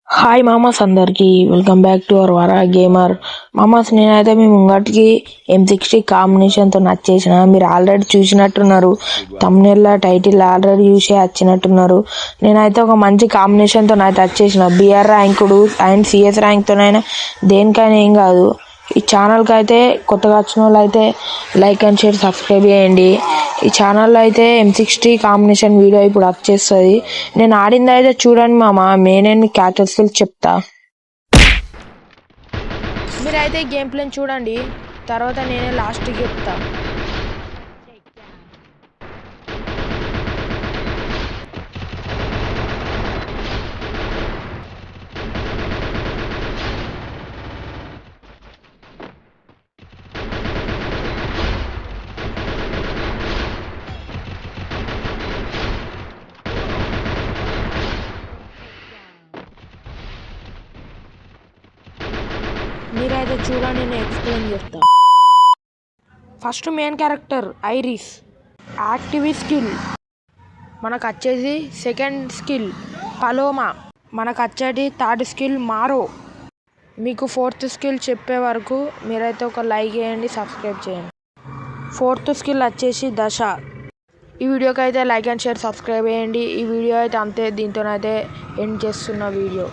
Hi మామాస్ అందరికి welcome back to our వరా గేమర్. మామాస్ నేనైతే మీ ముంగటికి M60 కాంబినేషన్తో నచ్చేసిన. మీరు ఆల్రెడీ చూసినట్టున్నారు, తమ్నెల్ టైటిల్ ఆల్రెడీ చూసి వచ్చినట్టున్నారు. నేనైతే ఒక మంచి కాంబినేషన్తో అయితే వచ్చేసిన. BR ర్యాంకుడు అండ్ CS ర్యాంక్తోనైనా దేనికైనా ఏం కాదు. ఈ ఛానల్కి అయితే కొత్తగా వచ్చిన వాళ్ళు అయితే లైక్ అండ్ షేర్ సబ్స్క్రైబ్ చేయండి. ఈ ఛానల్లో అయితే M60 కాంబినేషన్ వీడియో ఇప్పుడు వచ్చేస్తుంది. నేను ఆడింది అయితే చూడండి మామ, నేనేమి క్యారెక్టర్ స్కిల్స్ చెప్తా. మీరైతే గేమ్ ప్లేని చూడండి, తర్వాత నేనే లాస్ట్కి చెప్తా. మీరైతే చూడండి, నేను ఎక్స్ప్లెయిన్ చేస్తా. First main character iris, active skill. మనకు వచ్చేది సెకండ్ స్కిల్ పలోమా. మనకు వచ్చేది థర్డ్ స్కిల్ మారో. మీకు ఫోర్త్ స్కిల్ చెప్పే వరకు మీరైతే ఒక లైక్ చేయండి, సబ్స్క్రైబ్ చేయండి. ఫోర్త్ స్కిల్ వచ్చేసి దశ. ఈ వీడియోకి అయితే లైక్ అండ్ షేర్ సబ్స్క్రైబ్ చేయండి. ఈ వీడియో అయితే అంతే, దీంతోనైతే ఎండ్ చేస్తున్న వీడియో.